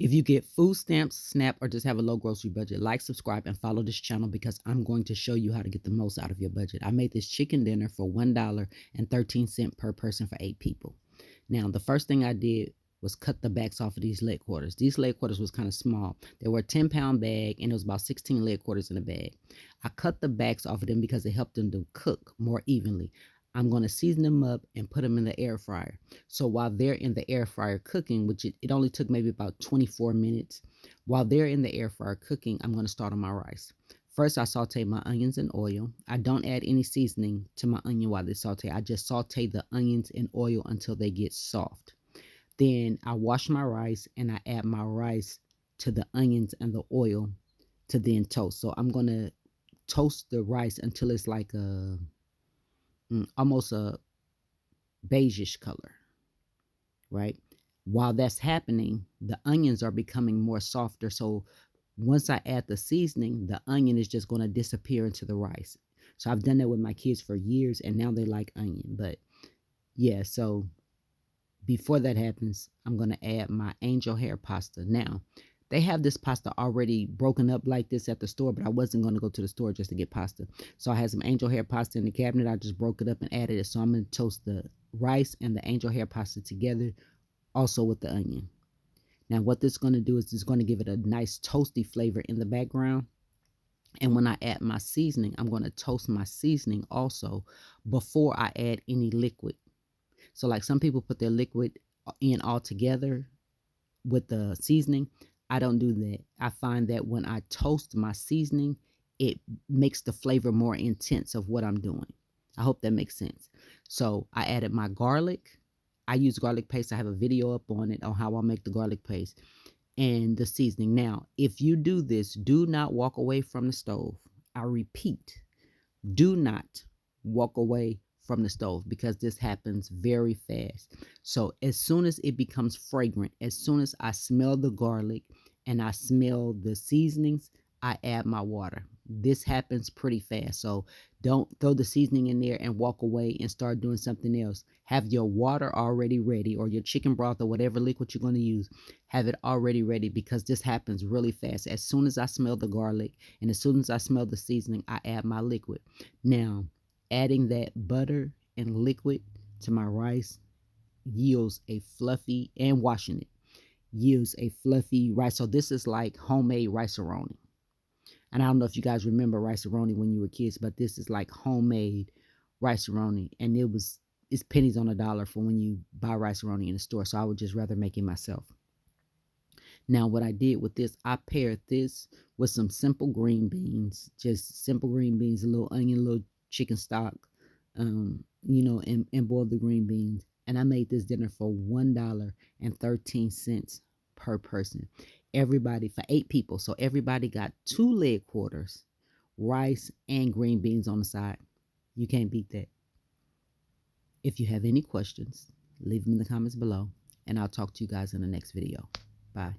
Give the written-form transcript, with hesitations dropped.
If you get food stamps, SNAP, or just have a low grocery budget, like, subscribe, and follow this channel because I'm going to show you how to get the most out of your budget. I made this chicken dinner for $1.13 per person for 8 people. Now, the first thing I did was cut the backs off of these leg quarters. These leg quarters was kind of small. They were a 10-pound bag, and it was about 16 leg quarters in a bag. I cut the backs off of them because it helped them to cook more evenly. I'm going to season them up and put them in the air fryer. So while they're in the air fryer cooking, which it only took maybe about 24 minutes, while they're in the air fryer cooking, I'm going to start on my rice. First, I saute my onions in oil. I don't add any seasoning to my onion while they saute. I just saute the onions in oil until they get soft. Then I wash my rice and I add my rice to the onions and the oil to then toast. So I'm going to toast the rice until it's like almost a beigeish color, right? While that's happening, the onions are becoming more softer. So once I add the seasoning, the onion is just going to disappear into the rice. So I've done that with my kids for years, and now they like onion. But yeah, so before that happens, I'm going to add my angel hair pasta. Now, they have this pasta already broken up like this at the store, but I wasn't going to go to the store just to get pasta. So I had some angel hair pasta in the cabinet. I just broke it up and added it. So I'm going to toast the rice and the angel hair pasta together, also with the onion. Now, what this is going to do is it's going to give it a nice toasty flavor in the background. And when I add my seasoning, I'm going to toast my seasoning also before I add any liquid. So like some people put their liquid in all together with the seasoning. I don't do that. I find that when I toast my seasoning, it makes the flavor more intense of what I'm doing. I hope that makes sense. So I added my garlic. I use garlic paste. I have a video up on it on how I make the garlic paste and the seasoning. Now, if you do this, do not walk away from the stove. I repeat, do not walk away from the stove because this happens very fast. So as soon as it becomes fragrant, as soon as I smell the garlic and I smell the seasonings, I add my water. This happens pretty fast. So don't throw the seasoning in there and walk away and start doing something else. Have your water already ready, or your chicken broth or whatever liquid you're going to use. Have it already ready because this happens really fast. As soon as I smell the garlic and as soon as I smell the seasoning, I add my liquid. Now, adding that butter and liquid to my rice yields a fluffy, and washing it yields a fluffy rice. So this is like homemade rice-a-roni. And I don't know if you guys remember rice-a-roni when you were kids, but this is like homemade rice-a-roni. And it's pennies on a dollar for when you buy rice-a-roni in the store. So I would just rather make it myself. Now, what I did with this, I paired this with some simple green beans, just simple green beans, a little onion, a little chicken stock, and boiled the green beans. And I made this dinner for $1.13 per person. Everybody, for 8 people. So everybody got 2 leg quarters, rice, and green beans on the side. You can't beat that. If you have any questions, leave them in the comments below, and I'll talk to you guys in the next video. Bye.